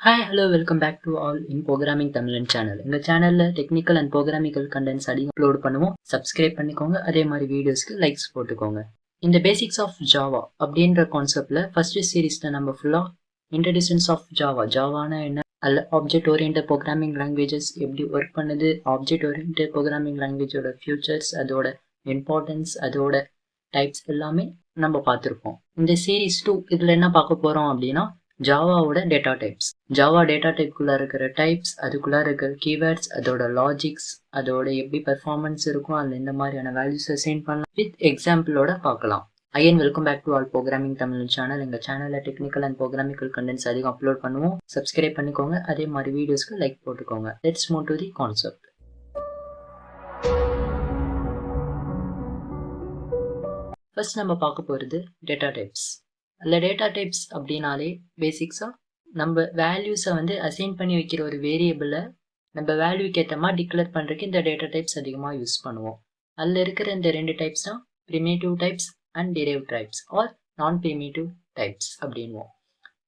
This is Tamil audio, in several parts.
Hi, hello, welcome back to all in Programming Tamil channel. இந்த சேனல்ல டெக்னிக்கல் அண்ட் ப்ரோக்ராமிக்கல் கண்டென்ட்ஸ் அதிகம் அப்லோட் பண்ணுவோம். சப்ஸ்கிரைப் பண்ணிக்கோங்க. அதே மாதிரி வீடியோஸ்க்கு லைக்ஸ் போட்டுக்கோங்க. இந்த பேசிக்ஸ் ஆஃப் ஜாவா அப்படின்ற கான்செப்ட்ல ஃபர்ஸ்ட் சீரீஸ்ல நம்ம ஃபுல்லா இன்ட்ரடியூஷன்ஸ் ஆஃப் ஜாவானா என்ன, அல்ல ஆப்ஜெக்ட் ஓரியன்ட் ப்ரோக்ராமிங் லாங்குவேஜஸ் எப்படி ஒர்க் பண்ணுது, ஆப்ஜெக்ட் ஓரியன்ட் ப்ரோக்ராமிங் லாங்குவேஜோட ஃபியூச்சர்ஸ், அதோட இம்பார்ட்டன்ஸ், அதோட டைப்ஸ் எல்லாமே நம்ம பார்த்துருப்போம். இந்த சீரீஸ் 2 இதுல என்ன பார்க்க போறோம் அப்படின்னா ஜாவாவோட டேட்டா டைப்ஸ். ஜாவா டேட்டா டைப்குள்ள இருக்கிற டைப்ஸ், அதுக்குள்ள இருக்கிற கீவேர்ட்ஸ், அதோட லாஜிக்ஸ், அதோட எப்படி பெர்ஃபார்மன்ஸ் இருக்கும், அதில் இந்த மாதிரியான வேல்யூஸ் அசைன் பண்ணலாம் வித் எக்ஸாம்பிளோட பார்க்கலாம். Again welcome back to all programming Tamil channel. எங்கள் சேனலில் டெக்னிக்கல் அண்ட் ப்ரோக்ராமிக்கல் கண்டென்ட்ஸ் அதிகம் அப்லோட் பண்ணுவோம். சப்ஸ்கிரைப் பண்ணிக்கோங்க. அதே மாதிரி வீடியோஸ்க்கு லைக் போட்டுக்கோங்க. Let's move to the concept. First நம்ம பார்க்க போகிறது டேட்டா டைப்ஸ். அதில் டேட்டா டைப்ஸ் அப்படின்னாலே பேசிக்ஸாக நம்ம வேல்யூஸை அசைன் பண்ணி வைக்கிற ஒரு வேரியபிளை நம்ம வேல்யூக்கு ஏற்ற மாதிரி டிக்ளேர் பண்ணுறதுக்கு இந்த டேட்டா டைப்ஸ் அதிகமாக யூஸ் பண்ணுவோம். அதில் இருக்கிற இந்த 2 டைப்ஸ் தான் primitive types and derive types or non primitive types அப்படின்வோம்.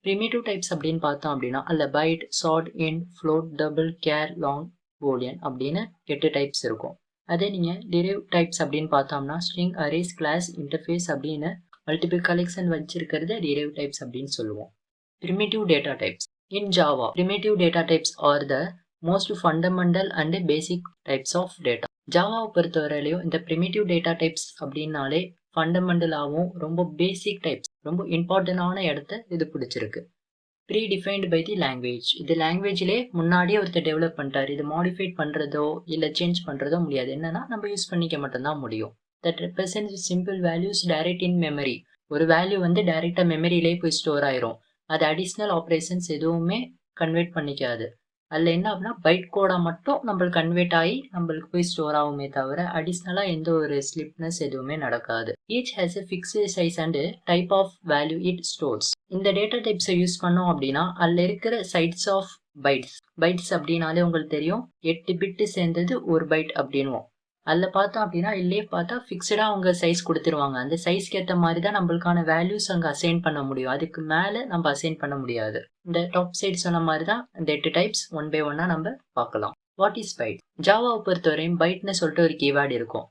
ப்ரிமிட்டிவ் டைப்ஸ் அப்படின்னு பார்த்தோம் அப்படின்னா அதில் byte, short, int, float, double, char, long, boolean அப்படின்னு 8 டைப்ஸ் இருக்கும். அதே நீங்கள் டிரைவ் டைப்ஸ் அப்படின்னு பார்த்தோம்னா ஸ்ட்ரிங், அரேஸ், கிளாஸ், இன்டர்ஃபேஸ் அப்படின்னு மல்டிபிள் கலெக்ஷன் வச்சிருக்கிறது டிரைவ் டைப்ஸ் அப்படின்னு சொல்லுவோம். Primitive data types. In Java, primitive data types are the most fundamental and basic types of data. ஜாவாவை பொறுத்தவரையிலையும் இந்த primitive data types அப்படின்னாலே ஃபண்டமெண்டலாகவும் ரொம்ப பேசிக் டைப்ஸ், ரொம்ப இம்பார்ட்டண்டான இடத்த இது பிடிச்சிருக்கு. Predefined by the language. இது லாங்குவேஜ்லேயே முன்னாடியே ஒருத்தர் டெவலப் பண்ணிட்டார். இது மாடிஃபைட் பண்ணுறதோ இல்லை சேஞ்ச் பண்ணுறதோ முடியாது. என்னன்னா நம்ம யூஸ் பண்ணிக்க மட்டும்தான் முடியும். That represents simple values direct in memory. ஒரு வேல்யூ டைரெக்டாக மெமரியிலே போய் ஸ்டோர் ஆயிரும். அது அடிஷ்னல் ஆப்ரேஷன்ஸ் எதுவுமே கன்வெர்ட் பண்ணிக்காது. அதில் என்ன அப்படின்னா பைட் கோடாக மட்டும் நம்மளுக்கு கன்வெர்ட் ஆகி நம்மளுக்கு போய் ஸ்டோர் ஆகுமே தவிர அடிஷ்னலாக எந்த ஒரு ஸ்லிப்னஸ் எதுவுமே நடக்காது. Each has a fixed size and type of value it stores. இந்த டேட்டா டைப்ஸை யூஸ் பண்ணோம் அப்படின்னா அதில் இருக்கிற சைட்ஸ் ஆஃப் பைட்ஸ் அப்படின்னாலே உங்களுக்கு தெரியும் 8 பிட்டு சேர்ந்தது ஒரு பைட் அப்படின்வோம். அதில் பார்த்தோம் அப்படின்னா இல்லையே பார்த்தா ஃபிக்ஸ்டாக அவங்க சைஸ் கொடுத்துருவாங்க. அந்த சைஸ்க்கு ஏற்ற மாதிரி தான் நம்மளுக்கான வேல்யூஸ் அங்கே அசைன் பண்ண முடியும். அதுக்கு மேலே நம்ம அசைன் பண்ண முடியாது. இந்த டாப் சைட் சொன்ன மாதிரி தான் இந்த 8 டைப்ஸ் ஒன் பை ஒன்னாக நம்ம பார்க்கலாம். What is byte? ஜாவாவை பொறுத்தவரையும் பைட்னு சொல்லிட்டு ஒரு கீவேர்டு இருக்கும்.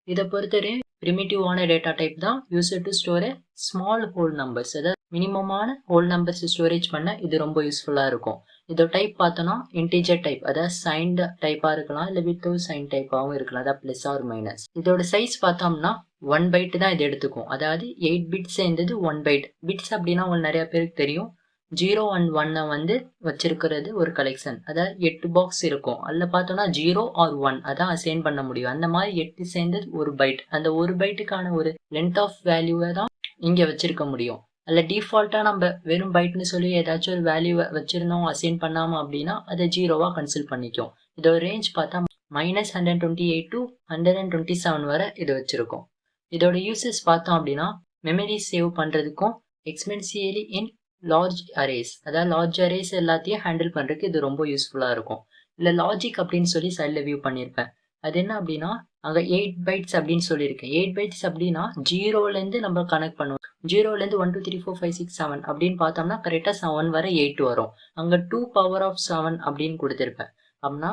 இதை பொறுத்தவரையும் ப்ரிமிட்டிவான டேட்டா டைப் தான் user to store small whole numbers, அதாவது மினிமமான ஹோல் நம்பர்ஸ் ஸ்டோரேஜ் பண்ண இது ரொம்ப யூஸ்ஃபுல்லாக இருக்கும். இதோட டைப் பார்த்தோன்னா இன்டீஜர் டைப், அதாவது சைன்டு டைப்பாக இருக்கலாம், இல்லை வித்தவுட் சைன் டைப்பாகவும் இருக்கலாம், அதாவது ப்ளஸ் ஆர் மைனஸ். இதோட சைஸ் பார்த்தோம்னா 1 பைட் தான் இது எடுத்துக்கும். அதாவது 8 பிட்ஸ் சேர்ந்தது 1 பைட். பிட்ஸ் அப்படின்னா உங்களுக்கு நிறைய பேருக்கு தெரியும். 0 and 1 வச்சிருக்கிறது ஒரு கலெக்ஷன், அதாவது 8 பாக்ஸ் இருக்கும். அதில் பார்த்தோம்னா 0 or 1 அதான் அசைன் பண்ண முடியும். அந்த மாதிரி 8 சேர்ந்தது ஒரு பைட். அந்த ஒரு பைட்டுக்கான ஒரு லென்த் ஆஃப் வேல்யூவை தான் இங்கே வச்சிருக்க முடியும். அதில் டிஃபால்ட்டாக நம்ம வெறும் பைட்னு சொல்லி ஏதாச்சும் ஒரு வேல்யூவை வச்சுருந்தோம் அசைன் பண்ணாமல் அப்படின்னா அதை 0வாக கன்சிடர் பண்ணிக்கும். இதோட ரேஞ்ச் பார்த்தா -128 to 127 வரை இது வச்சுருக்கோம். இதோட யூசஸ் பார்த்தோம் அப்படின்னா மெமரி சேவ் பண்ணுறதுக்கும் எக்ஸ்பென்சிவலி இன் லார்ஜ் அரேஸ், அதாவது லார்ஜ் அரேஸ் எல்லாத்தையும் ஹேண்டில் பண்ணுறதுக்கு இது ரொம்ப யூஸ்ஃபுல்லாக இருக்கும். இல்லை லாஜிக் அப்படின்னு சொல்லி சைடில் வியூ பண்ணியிருப்பேன். அது என்ன அப்படின்னா அங்கே 8 பைட்ஸ் அப்படின்னு சொல்லியிருக்கேன். 8 பைட்ஸ் அப்படின்னா 0லேருந்து நம்ம கனெக்ட் பண்ணுவோம். 0லேருந்து 1 2 3 4 5 6 7 அப்படின்னு பார்த்தோம்னா கரெக்டாக 7 வரை 8 வரும். அங்கே 2 power of 7 அப்படின்னு கொடுத்துருப்பேன். அப்படின்னா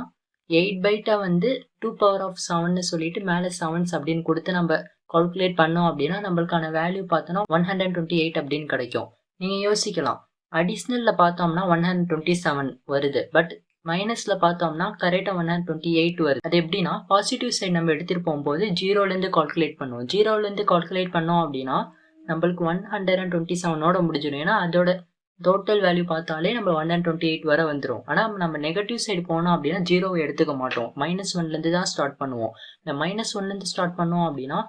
8 பைட்டை 2 power of 7ன்னு சொல்லிட்டு மேலே 7s அப்படின்னு கொடுத்து நம்ம கால்குலேட் பண்ணோம் அப்படின்னா நம்மளுக்கான வேல்யூ பார்த்தோன்னா 128 அப்படின்னு கிடைக்கும். நீங்கள் யோசிக்கலாம், அடிஷ்னலில் பார்த்தோம்னா 127 வருது, பட் மைனஸில் பார்த்தோம்னா கரெக்டாக 128 வருது. அது எப்படின்னா பாசிட்டிவ் சைடு நம்ம எடுத்துகிட்டு போகும்போது 0லேருந்து கால்குலேட் பண்ணுவோம். 0லேருந்து கால்குலேட் பண்ணோம் அப்படின்னா நம்மளுக்கு 127ஓட முடிஞ்சிடும். ஏன்னா அதோட டோட்டல் வேல்யூ பார்த்தாலே நம்ம 128 வரை வந்துடும். ஆனால் நம்ம நெகட்டிவ் சைடு போனோம் அப்படின்னா 0வை எடுத்துக்க மாட்டோம். -1லேருந்து தான் ஸ்டார்ட் பண்ணுவோம். இந்த -1லேருந்து ஸ்டார்ட் பண்ணோம் அப்படின்னா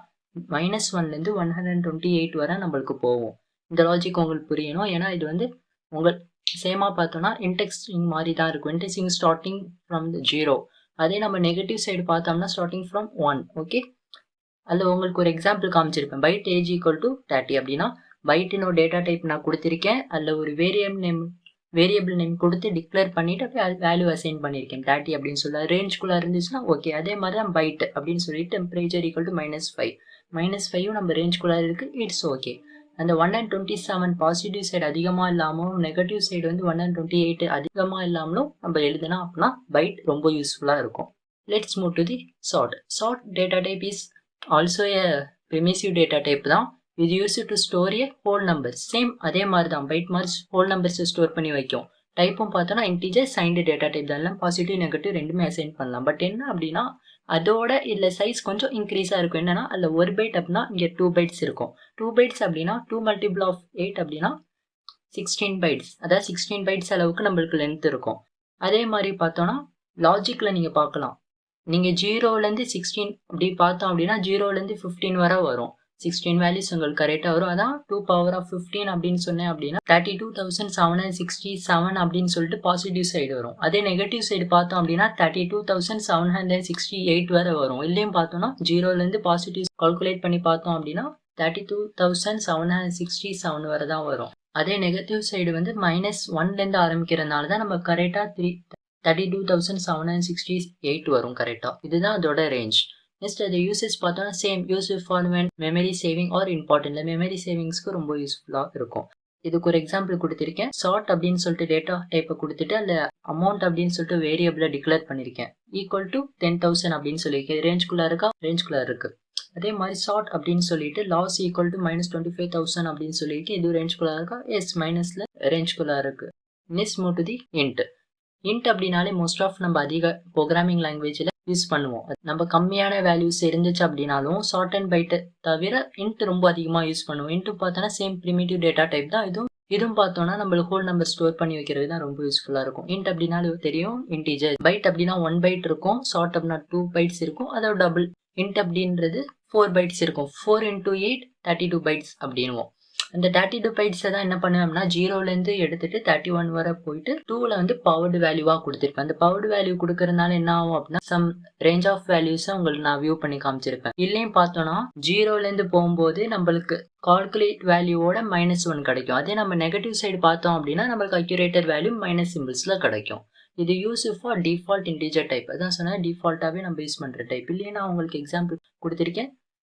-1லேருந்து 128 வரை நம்மளுக்கு போகும். இந்த லாஜிக் உங்களுக்கு புரியணும். ஏன்னா இது உங்கள் சேமாக பார்த்தோன்னா இன்டெக்ஸ்டிங் மாதிரி தான் இருக்கும். இன்டெக்ஸ்டிங் ஸ்டார்டிங் ஃப்ரம் 0. அதே நம்ம நெகட்டிவ் சைடு பார்த்தோம்னா ஸ்டார்டிங் ஃப்ரம் 1. ஓகே, அதில் உங்களுக்கு ஒரு எக்ஸாம்பிள் காமிச்சிருப்பேன். பைட் ஏஜ் ஈக்குவல் டு 30 அப்படின்னா பைட்டினோட டேட்டா டைப் நான் கொடுத்துருக்கேன். அதில் ஒரு வேரியபிள் நேம் கொடுத்து டிக்ளேர் பண்ணிவிட்டு அப்படியே வேல்யூ அசைன் பண்ணியிருக்கேன் 30 அப்படின்னு சொல்ல. ரேஞ்சுக்குள்ளே இருந்துச்சுன்னா ஓகே. அதே மாதிரி தான் பைட் அப்படின்னு சொல்லிட்டு டெம்பரேச்சர் ஈக்குவல் டு -5 நம்ம ரேஞ்சுக்குள்ளே இருக்குது, இட்ஸ் ஓகே. அந்த 127 பாசிட்டிவ் சைடு அதிகமாக இல்லாமல் நெகட்டிவ் சைடு வந்து 128 அதிகமாக இல்லாமலும் நம்ம எழுதுனா அப்படின்னா பைட் ரொம்ப யூஸ்ஃபுல்லாக இருக்கும். Let's move to the chart. Chart data type is also a primitive data type தான். இது use to store a whole number. Same அதே மாதிரி தான் பைட் மாதிரி ஹோல் நம்பர்ஸை ஸ்டோர் பண்ணி வைக்கும். டைப்பும் பார்த்தோன்னா இன்டிஜர் சைன்டு டேட்டா டைப் தான். எல்லாம் பாசிட்டிவ் நெகட்டிவ் ரெண்டுமே அசைன் பண்ணலாம். பட் என்ன அப்படின்னா அதோட இல்லை சைஸ் கொஞ்சம் இன்க்ரீஸாக இருக்கும். என்னன்னா அதில் 1 பைட் அப்படின்னா இங்கே 2 பைட்ஸ் இருக்கும். 2 பைட்ஸ் அப்படின்னா 2 மல்டிபிள் ஆஃப் 8 அப்படின்னா 16 பைட்ஸ். அதாவது 16 பைட்ஸ் அளவுக்கு நம்மளுக்கு லென்த் இருக்கும். அதே மாதிரி பார்த்தோன்னா லாஜிக்கில் நீங்கள் பார்க்கலாம். நீங்கள் 0லேருந்து 16 அப்படி பார்த்தோம் அப்படின்னா 0லேருந்து 15 வரை வரும். 16 வேல்யூஸ் உங்களுக்கு கரெக்டாக வரும். அதான் 2 பவர் ஆஃப் 15 அப்படின்னு சொன்னேன் அப்படின்னா 32,767 அப்படின்னு சொல்லிட்டு பாசிட்டிவ் சைடு வரும். அதே நெகட்டிவ் சைடு பார்த்தோம் அப்படின்னா 32,768 வரை வரும். இல்லையும் பார்த்தோம்னா 0லேருந்து பாசிட்டிவ் கால்குலேட் பண்ணி பார்த்தோம் அப்படின்னா 32,767 வரை தான் வரும். அதே நெகட்டிவ் சைடு வந்து -1லேருந்து ஆரம்பிக்கிறதுனால தான் நம்ம கரெக்டாக 32,768 வரும் கரெக்டாக. இதுதான் அதோட ரேஞ்ச். நெக்ஸ்ட் அது யூசேஜ் பார்த்தோன்னா same use for memory saving are important. Memory சேவிங்ஸ்க்கு ரொம்ப யூஸ்ஃபுல்லாக இருக்கும். இதுக்கு ஒரு எக்ஸாம்பிள் கொடுத்துருக்கேன். சார்ட் அப்படின்னு சொல்லிட்டு டேட்டா டைப்பை கொடுத்துட்டு அதில் அமௌண்ட் அப்படின்னு சொல்லிட்டு வேரியபிளை டிக்ளேர் பண்ணியிருக்கேன். ஈக்குவல் டு 10,000 அப்படின்னு சொல்லியிருக்கேன். ரேஞ்சுக்குள்ளே இருக்கா? ரேஞ்சுக்குள்ளே இருக்குது. அதே மாதிரி சார்ட் அப்படின்னு சொல்லிட்டு லாஸ் ஈக்குவல் டு -25,000 அப்படின்னு சொல்லிட்டு இது ரேஞ்சுக்குள்ளே இருக்கா? எஸ் மைனஸில் ரேஞ்சுக்குள்ளே இருக்குது. Next move to the int. Int அப்படின்னாலே மோஸ்ட் ஆஃப் நம்ம அதிக ப்ரோக்ராமிங் லாங்குவேஜில் யூஸ் பண்ணுவோம். நம்ம கம்மியான வேல்யூஸ் இருந்துச்சு அப்படின்னாலும் ஷார்ட் அண்ட் பைட்டை தவிர இன்ட் ரொம்ப அதிகமாக யூஸ் பண்ணுவோம். இன்ட்டு பார்த்தோன்னா சேம் ப்ரிமிட்டிவ் டேட்டா டைப் தான். இதுவும் பார்த்தோன்னா நம்மளுக்கு ஹோல் நம்பர் ஸ்டோர் பண்ணி வைக்கிறது தான் ரொம்ப யூஸ்ஃபுல்லாக இருக்கும். இன்ட் அப்படின்னாலும் தெரியும் இன்டிஜர். பைட் அப்படின்னா 1 பைட் இருக்கும். ஷார்ட் அப்படின்னா 2 பைட்ஸ் இருக்கும். அதோட டபுள். இன்ட் அப்படின்றது 4 பைட்ஸ் இருக்கும். 4 × 8 32 பைட்ஸ் அப்படின்வோம். அந்த 32 பைட்ஸை தான் என்ன பண்ணுவேன் அப்படின்னா 0லேருந்து எடுத்துட்டு 31 வரை போயிட்டு 2ல் வந்து பவர்டு வேல்யூவாக கொடுத்துருப்பேன். அந்த பவர்டு வேல்யூ கொடுக்கறதுனால என்ன ஆகும் அப்படின்னா சம் ரேஞ்ச் ஆஃப் வேல்யூஸை உங்களுக்கு நான் வியூ பண்ணி காமிச்சிருப்பேன். இல்லையும் பார்த்தோன்னா 0லேருந்து போகும்போது நம்மளுக்கு கால்குலேட் வேல்யூவோட -1 கிடைக்கும். அதே நம்ம நெகட்டிவ் சைடு பார்த்தோம் அப்படின்னா நம்மளுக்கு அக்யூரேட்டர் வேல்யூ மைனஸ் சிம்பிள்ஸில் கிடைக்கும். இது use for default integer type. அதான் சொன்னால் டிஃபால்ட்டாகவே நம்ம யூஸ் பண்ணுற டைப். இல்லையே நான் உங்களுக்கு எக்ஸாம்பிள் கொடுத்துருக்கேன்.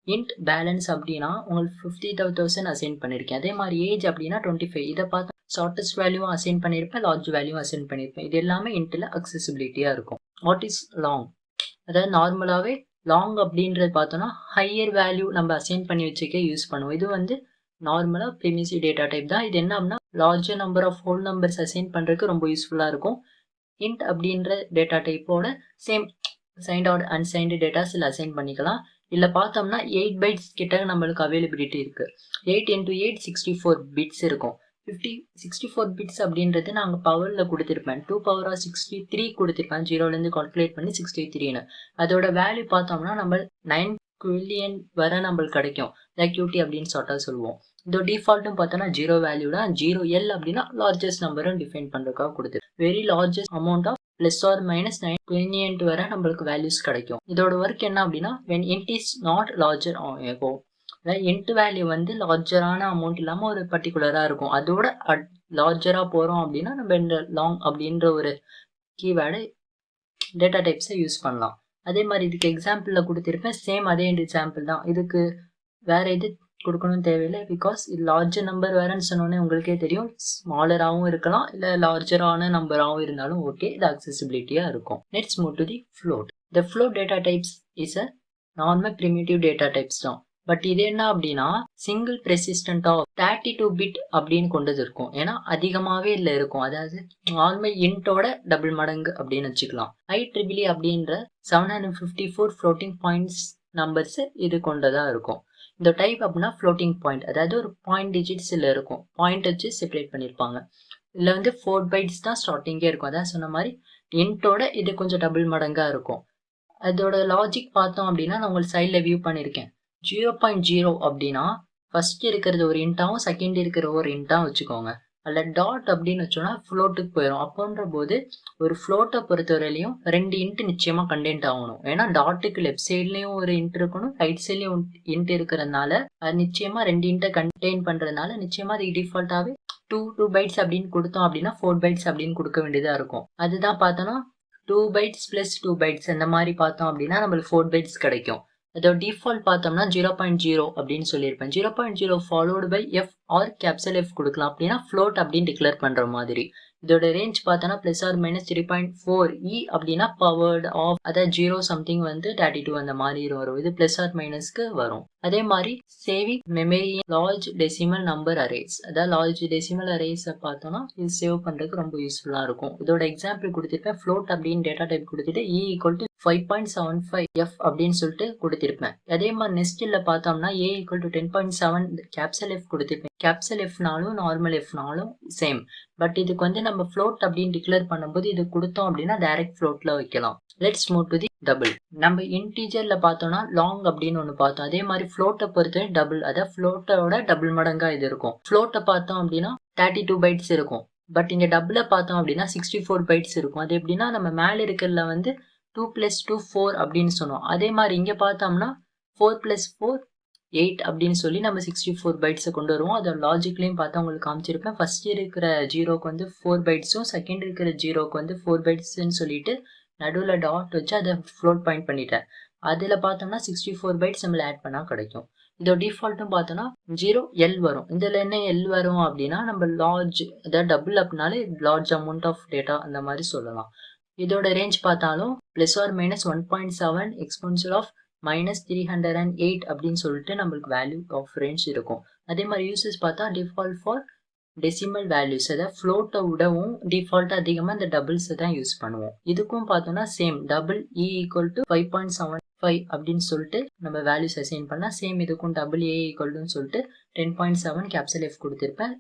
இன்ட் பேலன்ஸ் அப்படின்னா உங்களுக்கு 50,000 அசைன் பண்ணியிருக்கேன். அதே மாதிரி ஏஜ் அப்படின்னா 25. இதை பார்த்து ஷார்ட்டஸ்ட் வேல்யூவும் அசைன் பண்ணியிருப்பேன், லார்ஜ் வேல்யூவும் அசைன் பண்ணியிருப்பேன். இது எல்லாமே இன்ட்டில் அக்சசிபிலிட்டியாக இருக்கும். What is long? அதாவது நார்மலாகவே லாங் அப்படின்றது பார்த்தோன்னா ஹையர் வேல்யூ நம்ம அசைன் பண்ணி வச்சுக்க யூஸ் பண்ணுவோம். இது வந்து நார்மலாக ப்ரிமிசிவ் டேட்டா டைப் தான். இது என்ன அப்படின்னா larger number of whole numbers assign பண்ணுறதுக்கு ரொம்ப யூஸ்ஃபுல்லாக இருக்கும். இன்ட் அப்படின்ற டேட்டா டைப்போட சேம் சைன்ட் ஆர் அன்சைன்டு டேட்டாஸில் அசைன் பண்ணிக்கலாம். இல்லை பார்த்தோம்னா 8 பைட்ஸ் கிட்ட நம்மளுக்கு அவைலபிலிட்டி இருக்குது. 8 × 8 64 பிட்ஸ் இருக்கும். 64 பிட்ஸ் அப்படின்றது நாங்கள் பவரில் கொடுத்துருப்பேன். 2 பவர் ஆஃப் 63 கொடுத்துருப்பேன். 0லேருந்து கால்குலேட் பண்ணி 63ன்னு. அதோட வேல்யூ பார்த்தோம்னா நம்ம 9 குவில்லியன் வரை நம்மளுக்கு கிடைக்கும். QT அப்படின்னு சொல்லுவோம். இதோட டிஃபால்ட்டும் பார்த்தோன்னா 0 வேல்யூ தான். 0L அப்படின்னா லார்ஜஸ்ட் நம்பரும் டிஃபைன் பண்ணுறதுக்காக கொடுத்து very largest amount of +or-9 quintillion வரை நம்மளுக்கு வேல்யூஸ் கிடைக்கும். இதோட ஒர்க் என்ன அப்படின்னா when int is not larger ஆகும். int வேல்யூ வந்து லார்ஜரான அமௌண்ட் இல்லாமல் ஒரு பர்டிகுலராக இருக்கும். அதோட லார்ஜராக போகிறோம் அப்படின்னா நம்ம இந்த லாங் அப்படின்ற ஒரு கீவேர்டை டேட்டா டைப்ஸை யூஸ் பண்ணலாம். அதே மாதிரி இதுக்கு எக்ஸாம்பிளில் கொடுத்துருப்பேன். சேம் அதே எக்ஸாம்பிள் தான். இதுக்கு வேறு எது கொடுக்கணும்னு தேவையில்லை. பிகாஸ் இது லார்ஜர் நம்பர் வேறுன்னு சொன்னோன்னே உங்களுக்கே தெரியும். ஸ்மாலராகவும் இருக்கலாம், இல்லை லார்ஜரான நம்பராகவும் இருந்தாலும் ஓகே. இது அக்சசிபிலிட்டியாக இருக்கும். Next move to the float. The float data types is a normal primitive data types தான். பட் இது என்ன அப்படின்னா சிங்கிள் பெர்சிஸ்டன்ட் ஆஃப் 32 பிட் அப்படின்னு கொண்டது இருக்கும். ஏன்னா அதிகமாகவே இல்லை இருக்கும். அதாவது நார்மல் இன்ட்டோட டபுள் மடங்கு அப்படின்னு வச்சுக்கலாம். IEEE அப்படின்ற 754 ஃப்ளோட்டிங் பாயிண்ட்ஸ் நம்பர்ஸ் இது கொண்டதாக இருக்கும். இந்த டைப் அப்படின்னா ஃப்ளோட்டிங் பாயிண்ட், அதாவது ஒரு பாயிண்ட் டிஜிட்ஸில் இருக்கும். பாயிண்ட் வச்சு செப்பரேட் பண்ணியிருப்பாங்க. இதில் வந்து 4 பைட்ஸ் தான் ஸ்டார்டிங்கே இருக்கும். அதான் சொன்ன மாதிரி இன்ட்டோட இது கொஞ்சம் டபுள் மடங்காக இருக்கும். அதோட லாஜிக் பார்த்தோம் அப்படின்னா நான் உங்களுக்கு சைடில் வியூ பண்ணியிருக்கேன். 0.0 அப்படின்னா ஃபர்ஸ்ட் இருக்கிறது ஒரு இன்ட்டாகவும் செகண்ட் இருக்கிற ஒரு இன்ட்டாகவும் வச்சுக்கோங்க. அதில் டாட் அப்படின்னு வச்சோன்னா ஃப்ளோட்டுக்கு போயிடும். அப்போன்ற போது ஒரு ஃப்ளோட்டை பொறுத்தவரையிலையும் 2 இன்ட்டு நிச்சயமாக கண்டென்ட் ஆகணும். ஏன்னா டாட்டுக்கு லெஃப்ட் சைட்லேயும் ஒரு இன்ட் இருக்கணும், ரைட் சைட்லேயும் இன்ட் இருக்கிறதுனால அது நிச்சயமாக 2 இன்ட்டை கண்டெயின் பண்ணுறதுனால நிச்சயமாக அதுக்கு டிஃபால்ட்டாகவே 2 பைட்ஸ் அப்படின்னு கொடுத்தோம் அப்படின்னா 4 பைட்ஸ் அப்படின்னு கொடுக்க வேண்டியதாக இருக்கும். அதுதான் பார்த்தோன்னா 2 பைட்ஸ் + 2 பைட்ஸ் அந்த மாதிரி பார்த்தோம் அப்படின்னா நம்மளுக்கு 4 பைட்ஸ் கிடைக்கும். அதோட டிஃபால்ட் பார்த்தோம்னா 0.0 அப்படின்னு சொல்லியிருப்பேன். 0.0 followed by F or capital F கொடுக்கலாம். அப்படின்னா ஃப்ளோட் அப்படின்னு டிக்ளேர் பண்ற மாதிரி. இதோட ரேஞ்ச் பார்த்தோன்னா பிளஸ் ஆர் மைனஸ் 3.4 இ அப்படின்னா பவர்டு ஆஃப், அதாவது 0 சம்திங் வந்து 32 அந்த மாதிரி வரும். இது பிளஸ் ஆர் மைனஸ்க்கு வரும். அதே மாதிரி saving memory large decimal number arrays, அதாவது லார்ஜ் டெசிமல் அரேஸை பார்த்தோம்னா இது சேவ் பண்றதுக்கு ரொம்ப யூஸ்ஃபுல்லா இருக்கும். இதோட எக்ஸாம்பிள் கொடுத்திருப்பேன். ஃப்ளோட் அப்படின்னு டேட்டா டைப் கொடுத்துட்டு இ ஈக்குவல் டு 5.75 எஃப் அப்படின்னு சொல்லிட்டு கொடுத்திருப்பேன். அதே மாதிரி நெக்ஸ்ட்ல பார்த்தோம்னா A equal to 10.7 capital F கொடுத்திருப்பேன். கேப்சல் எஃப்னாலும் நார்மல் எஃப்னாலும் சேம். பட் இதுக்கு வந்து நம்ம ஃப்ளோட் அப்படின்னு டிக்ளேர் பண்ணும்போது இது கொடுத்தோம் அப்படின்னா டைரக்ட் ஃப்ளோட்ல வைக்கலாம். Let's move to the double. நம்ம இன்டீஜர்ல பார்த்தோம்னா லாங் அப்படின்னு ஒன்று பார்த்தோம். அதே மாதிரி ஃப்ளோட்டை பொறுத்தவரை டபுள், அதாவது ஃப்ளோட்டோட டபுள் மடங்கா இது இருக்கும். ஃப்ளோட்டை பார்த்தோம் அப்படின்னா 32 பைட்ஸ் இருக்கும். பட் இங்க டபுள பார்த்தோம் அப்படின்னா 64 பைட்ஸ் இருக்கும். அது எப்படின்னா நம்ம மேல இருக்கிறதுல வந்து 2 + 2 4 அப்படின்னு சொன்னோம். அதே மாதிரி இங்க பார்த்தோம்னா 4 + 4 8 அப்படின்னு சொல்லி நம்ம 64 பைட்ஸை கொண்டு வருவோம். அதோட லாஜிக்லையும் பார்த்தா உங்களுக்கு காமிச்சிருப்பேன். ஃபர்ஸ்ட் இருக்கிற ஜீரோக்கு வந்து 4 பைட்ஸும் செகண்ட் இருக்கிற ஜீரோக்கு வந்து 4 பைட்ஸ்ன்னு சொல்லிட்டு நடுவில் டாட் வச்சு அதை ஃப்ளோட் பாயிண்ட் பண்ணிட்டேன். அதில் பார்த்தோம்னா 64 பைட்ஸ் நம்மள ஆட் பண்ணால் கிடைக்கும். இதோட டிஃபால்ட்டும் பார்த்தோம்னா 0 L வரும். இதில் என்ன L வரும் அப்படின்னா நம்ம லார்ஜ், அதாவது டபுள் அப்படின்னாலே லார்ஜ் அமௌண்ட் ஆஃப் டேட்டா அந்த மாதிரி சொல்லலாம். இதோட ரேஞ்ச் பார்த்தாலும் plus or minus 1.7 expensive of -308 அப்படின்னு சொல்லிட்டு நம்மளுக்கு வேல்யூ ஆஃப் ரேஞ்ச் இருக்கும். அதே மாதிரி யூசஸ் பார்த்தா டிஃபால்ட் ஃபார் டெசிமல் வேல்யூஸ், அதாவது ஃப்ளோட்டை விடவும் டிஃபால்ட் அதிகமாக இந்த டபுள்ஸை தான் யூஸ் பண்ணுவோம். இதுக்கும் பார்த்தோம்னா same double E equal to 5.75 அப்படின்னு சொல்லிட்டு நம்ம வேல்யூஸ் அசைன் பண்ணால் சேம் இதுக்கும் டபுள் ஏ ஈக்குவல்னு சொல்லிட்டு 10.7 கேப்சல் எஃப் கொடுத்துருப்பேன்.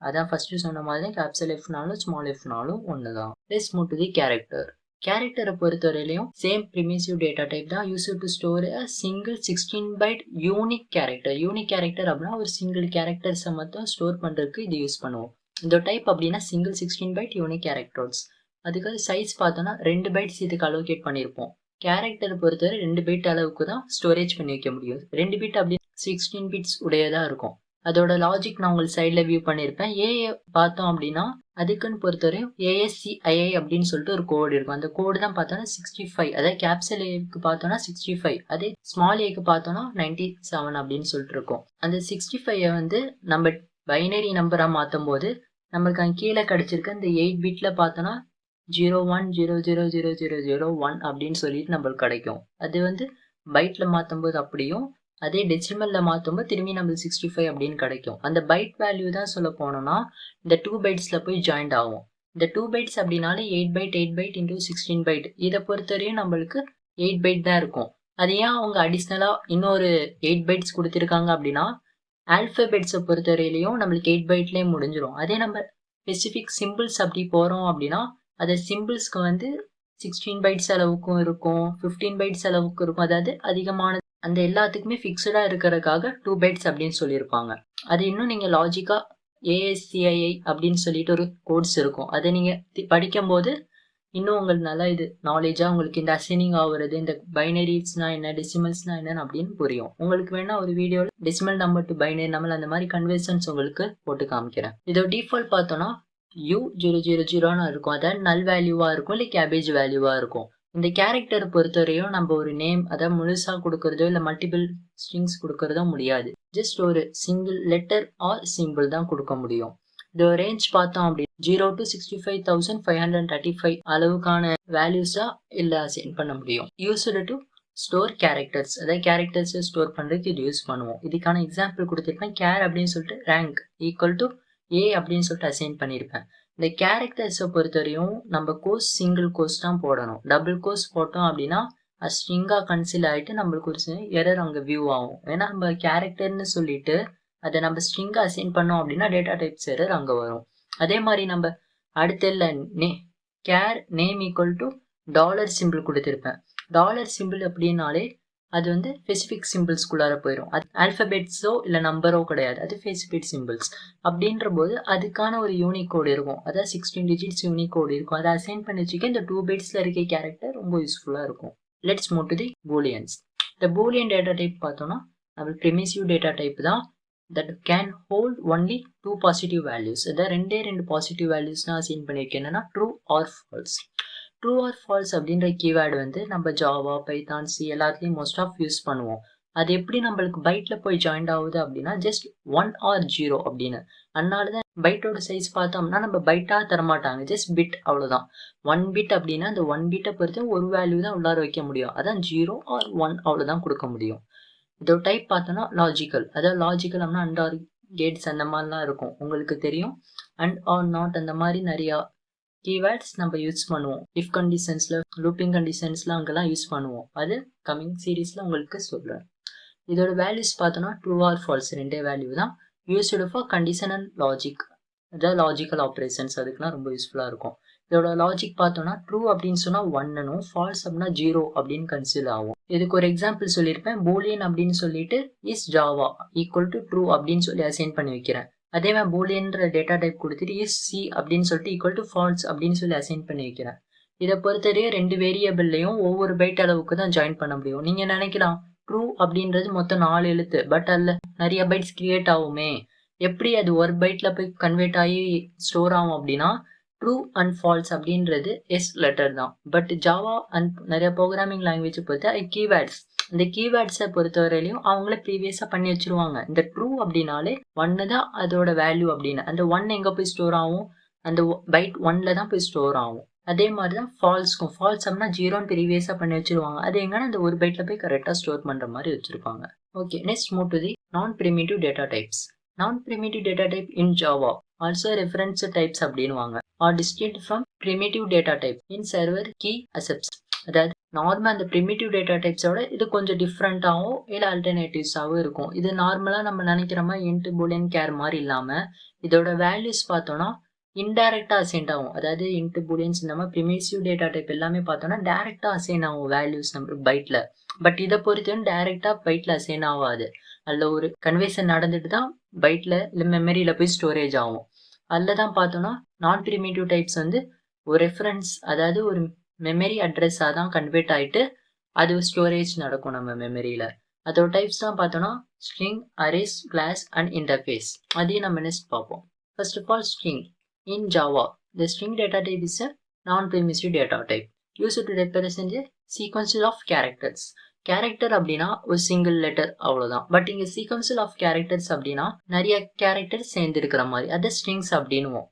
அதான் ஃபர்ஸ்ட் சொன்ன மாதிரி கேப்சல் எஃப்னாலும் ஸ்மால் எஃப்னாலும் ஒன்று தான். Let's move to the character. கேரக்டரை பொறுத்தவரையிலையும் சேம் ப்ரிமிசிவ் டேட்டா டைப் தான். Use to store a single 16 byte unique character. Unique character அப்படின்னா ஒரு சிங்கிள் கேரக்டர்ஸை மட்டும் ஸ்டோர் பண்ணுறதுக்கு இது யூஸ் பண்ணுவோம். இந்த டைப் அப்படின்னா சிங்கிள் 16 பைட் யூனிக் கேரக்டர்ஸ். அதுக்கு சைஸ் பார்த்தோன்னா 2 பைட்ஸ் இதுக்கு அலோகேட் பண்ணியிருப்போம். கேரக்டரை பொறுத்தவரை 2 பிட் அளவுக்கு தான் ஸ்டோரேஜ் பண்ணி வைக்க முடியும். 2 பிட் அப்படி 16 பிட்ஸ் உடையதாக இருக்கும். அதோட லாஜிக் நான் உங்களுக்கு சைடில் வியூ பண்ணியிருப்பேன். ஏஐ பார்த்தோம் அப்படின்னா அதுக்குன்னு பொறுத்தவரையும் ASCII அப்படின்னு சொல்லிட்டு ஒரு கோடு இருக்கும். அந்த கோடு தான் பார்த்தோன்னா 65, அதாவது கேப்சல் ஏக்கு பார்த்தோன்னா 65, அதே ஸ்மால் ஏக்கு பார்த்தோன்னா 97 அப்படின்னு சொல்லிட்டு இருக்கும். அந்த 65 வந்து நம்ம பைனரி நம்பராக மாற்றும் போது நம்மளுக்கு அங்கே கீழே கிடைச்சிருக்க இந்த 8 பிட்ல பார்த்தோன்னா 01000001 அப்படின்னு சொல்லிட்டு நம்மளுக்கு கிடைக்கும். அது வந்து பைட்ல மாற்றும் போது அப்படியும், அதே டெசிமல்ல மாற்றும்போது திரும்பி நம்மளுக்கு 65 அப்படின்னு கிடைக்கும். அந்த பைட் வேல்யூ தான் சொல்ல போனோம்னா இந்த 2 பைட்ஸ்ல போய் ஜாயிண்ட் ஆகும். இந்த 2 பைட்ஸ் அப்படின்னாலே 8 பைட் 8 பைட் இன்டூ 16 பைட். இதை பொறுத்தவரையும் நம்மளுக்கு 8 பைட் தான் இருக்கும். அது ஏன் அவங்க அடிஷ்னலா இன்னொரு 8 பைட்ஸ் கொடுத்துருக்காங்க அப்படின்னா ஆல்பபெட்ஸை பொறுத்தவரையிலையும் நம்மளுக்கு 8 பைட்லேயே முடிஞ்சிடும். அதே நம்ம ஸ்பெசிஃபிக் சிம்பிள்ஸ் அப்படி போகிறோம் அப்படின்னா அது சிம்பிள்ஸ்க்கு வந்து 16 பைட்ஸ் அளவுக்கும் இருக்கும், 15 பைட்ஸ் அளவுக்கு இருக்கும். அதாவது அதிகமான அந்த எல்லாத்துக்குமே ஃபிக்ஸ்டா இருக்கிறதுக்காக 2 பைட்ஸ் அப்படின்னு சொல்லியிருப்பாங்க. அது இன்னும் நீங்க லாஜிக்கா ASCII அப்படின்னு சொல்லிட்டு ஒரு கோட்ஸ் இருக்கும். அதை நீங்க படிக்கும் போது இன்னும் உங்களுக்கு நல்லா இது நாலேஜா உங்களுக்கு இந்த அசைனிங் ஆகுறது, இந்த பைனரிஸ்னா என்ன, டெசிமல்ஸ்னா என்னன்னு அப்படின்னு புரியும். உங்களுக்கு வேணா ஒரு வீடியோல decimal number to binary number அந்த மாதிரி கன்வர்ஷன்ஸ் உங்களுக்கு போட்டு காமிக்கிறேன். இதோட டிஃபால்ட் பார்த்தோம்னா U000 இருக்கும். அதாவது நல் வேல்யூவா இருக்கும், இல்லை கேபேஜ் வேல்யூவா இருக்கும். இந்த கேரக்டரை பொறுத்தவரையும் நம்ம ஒரு நேம் அதாவது முழுசா கொடுக்கறதோ இல்லை மல்டிபிள் ஸ்ட்ரிங்ஸ் கொடுக்கறதோ முடியாது. ஜஸ்ட் ஒரு சிங்கிள் லெட்டர் ஆர் சிம்பிள் தான் கொடுக்க முடியும். இந்த ரேஞ்ச் பார்த்தோம் அப்படி 0 to 65,535 அளவுக்கான வேல்யூஸா இல்லை அசைன் பண்ண முடியும். யூஸ்டு டு ஸ்டோர் கேரக்டர்ஸ், அதாவது கேரக்டர்ஸை ஸ்டோர் பண்ணுறதுக்கு இது யூஸ் பண்ணுவோம். இதுக்கான எக்ஸாம்பிள் கொடுத்துருப்பேன். கேர் அப்படின்னு சொல்லிட்டு ரேங்க் ஈக்குவல் டு A அப்படின்னு சொல்லிட்டு அசைன் பண்ணியிருப்பேன். இந்த கேரக்டர்ஸை பொறுத்தவரையும் நம்ம கோர்ஸ் சிங்கிள் கோர்ஸ் தான் போடணும். டபுள் கோர்ஸ் போட்டோம் அப்படின்னா அது ஸ்ட்ரிங்காக கன்சில் ஆகிட்டு நம்மளுக்கு ஒரு எரர் அங்கே வியூ ஆகும். ஏன்னா நம்ம கேரக்டர்னு சொல்லிட்டு அதை நம்ம ஸ்ட்ரிங்காக அசைன் பண்ணோம் அப்படின்னா டேட்டா டைப்ஸ் எரர் அங்கே வரும். அதே மாதிரி நம்ம அடுத்த care name equal to dollar simple கொடுத்துருப்பேன். டாலர் சிம்பிள் அப்படின்னாலே அது வந்து ஸ்பெசிஃபிக் சிம்பிள்ஸ்குள்ளார போயிடும். அது ஆல்பபெட்ஸோ இல்லை நம்பரோ கிடையாது, அது ஸ்பெசிஃபிக் சிம்பிள்ஸ். அப்படின்ற போது அதுக்கான ஒரு யூனிக் கோடு இருக்கும், அதாவது 16 டிஜிட்ஸ் யூனிக் கோடு இருக்கும். அதை அசைன் பண்ணி வச்சுக்க இந்த 2 பைட்ஸ்ல இருக்க கேரக்டர் ரொம்ப யூஸ்ஃபுல்லாக இருக்கும். Let's move to the booleans. இந்த பூலியன் டேட்டா டைப் பார்த்தோம்னா நம்ம ப்ரிமிசிவ் டேட்டா டைப் தான். that can hold only 2 positive values. அதாவது 2 பாசிட்டிவ் வேல்யூஸ் தான் அசைன் பண்ணியிருக்கேன். என்னன்னா true or false. True or false அப்படின்ற கீவேர்டு வந்து நம்ம ஜாவா, பைத்தான், சி எல்லாத்துலேயும் மோஸ்ட் ஆஃப் யூஸ் பண்ணுவோம். அது எப்படி நம்மளுக்கு பைட்டில் போய் ஜாயின்ட் ஆகுது அப்படின்னா ஜஸ்ட் 1 or 0 அப்படின்னு. அதனால தான் பைட்டோட சைஸ் பார்த்தோம்னா நம்ம பைட்டாக தரமாட்டாங்க, ஜஸ்ட் பிட் அவ்வளோதான். 1 பிட் அப்படின்னா அந்த 1 பிட்டை பொறுத்து ஒரு வேல்யூ தான் உள்ளார வைக்க முடியும். அதான் 0 or 1 அவ்வளோதான் கொடுக்க முடியும். இதோட டைப் பார்த்தோன்னா லாஜிக்கல். அதாவது லாஜிக்கல் அப்படின்னா அண்ட் ஆர் கேட்ஸ் அந்த மாதிரிலாம் இருக்கும், உங்களுக்கு தெரியும். அண்ட் ஆர் நாட் அந்த மாதிரி நிறையா கீவேர்ட்ஸ் நம்ம யூஸ் பண்ணுவோம். இஃப் கண்டிஷன்ஸில், லூப்பிங் கண்டிஷன்ஸில் அங்கெல்லாம் யூஸ் பண்ணுவோம். அது கம்மிங் சீரீஸில் உங்களுக்கு சொல்கிறேன். இதோட வேல்யூஸ் பார்த்தோன்னா ட்ரூ ஆர் ஃபால்ஸ் ரெண்டே வேல்யூ தான். Used for condition and logic, அதாவது லாஜிக்கல் ஆப்ரேஷன்ஸ், அதுக்குலாம் ரொம்ப யூஸ்ஃபுல்லாக இருக்கும். இதோட லாஜிக் பார்த்தோன்னா ட்ரூ அப்படின்னு சொன்னால் 1னும், ஃபால்ஸ் அப்படின்னா 0 அப்படின்னு கன்சிடர் ஆகும். இதுக்கு ஒரு எக்ஸாம்பிள் சொல்லியிருப்பேன். பூலியன் அப்படின்னு சொல்லிட்டு is Java equal to true அப்படின்னு சொல்லி அசைன் பண்ணி வைக்கிறேன். அதே மாதிரி பூலியன்ற டேட்டா டைப் கொடுத்துட்டு இஸ் சி அப்படின்னு சொல்லிட்டு ஈக்குவல் டு ஃபால்ஸ் அப்படின்னு சொல்லி அசைன் பண்ணி வைக்கிறேன். இதை பொறுத்தவரையே 2 வேரியபிள்லையும் ஒவ்வொரு பைட் அளவுக்கு தான் ஜாயின் பண்ண முடியும். நீங்கள் நினைக்கலாம் ட்ரூ அப்படின்றது மொத்தம் 4 எழுத்து, பட் அதில் நிறைய பைட்ஸ் கிரியேட் ஆகுமே, எப்படி அது ஒரு பைட்டில் போய் கன்வெர்ட் ஆகி ஸ்டோர் ஆகும் அப்படின்னா ட்ரூ அண்ட் ஃபால்ஸ் அப்படின்றது எஸ் லெட்டர் தான். பட் ஜாவா அண்ட் நிறைய ப்ரோக்ராமிங் லாங்குவேஜை பொறுத்த கீவேர்ட்ஸ், இந்த கீவேர்ட்ஸை பொறுத்தவரையிலையும் அவங்களே ப்ரீவியஸாக பண்ணி வச்சுருவாங்க. இந்த ட்ரூ அப்படின்னாலே 1 தான் அதோட வேல்யூ அப்படின்னு. அந்த 1 எங்கே போய் ஸ்டோர் ஆகும், அந்த பைட் 1ல் தான் போய் ஸ்டோர் ஆகும். அதே மாதிரி தான் ஃபால்ஸ்க்கும். ஃபால்ஸ் அப்படின்னா 0ன்னு ப்ரீவியஸாக பண்ணி வச்சுருவாங்க. அது எங்கன்னா அந்த ஒரு பைட்டில் போய் கரெக்டாக ஸ்டோர் பண்ணுற மாதிரி வச்சுருப்பாங்க. Okay, next move to the non primitive data types. Non primitive data type in Java also reference types அப்படின்வாங்க. Are distinct from primitive data type in several key aspects. அதாவது நார்மலாக அந்த ப்ரிமிட்டிவ் டேட்டா டைப்ஸோட இது கொஞ்சம் டிஃப்ரெண்ட்டாகவும் இல்லை ஆல்டர்னேட்டிவ்ஸாகவும் இருக்கும். இது நார்மலாக நம்ம நினைக்கிற மாதிரி இன்ட் பூலியன் கேர் மாதிரி இல்லாமல் இதோட வேல்யூஸ் பார்த்தோன்னா இன்டைரக்டாக அசைன் ஆகும். அதாவது இன்ட் பூலியன்ஸ் இந்த மாதிரி ப்ரிமிட்டிவ் டேட்டா டைப் எல்லாமே பார்த்தோன்னா டேரெக்டாக அசைன் ஆகும் வேல்யூஸ் நம்மளுக்கு பைட்டில். பட் இதை பொறுத்தவரை டேரெக்டாக பைட்டில் அசைன் ஆகாது. அதில் ஒரு கன்வர்ஷன் நடந்துட்டு தான் பைட்டில் இல்லை மெமரியில் போய் ஸ்டோரேஜ் ஆகும். அதில் தான் பார்த்தோன்னா நான் ப்ரிமிட்டிவ் டைப்ஸ் வந்து ஒரு ரெஃபரன்ஸ், அதாவது ஒரு மெமரி அட்ரஸாக தான் கன்வெர்ட் ஆகிட்டு அது ஸ்டோரேஜ் நடக்கும் நம்ம மெமரியில். அதோட டைப்ஸ் தான் பார்த்தோன்னா string, arrays, class and interface. அதையும் நம்ம நெக்ஸ்ட் பார்ப்போம். First of all string. In Java, the string data type is a non-primitive data type used to represent a sequence of characters. Character அப்படின்னா ஒரு சிங்கிள் லெட்டர் அவ்வளோதான். பட் இங்கே சீக்வன்ஸில் ஆஃப் கேரக்டர்ஸ் அப்படின்னா நிறைய கேரக்டர்ஸ் சேர்ந்துருக்கிற மாதிரி, அதை ஸ்ட்ரிங்ஸ் அப்படின்னுவோம்.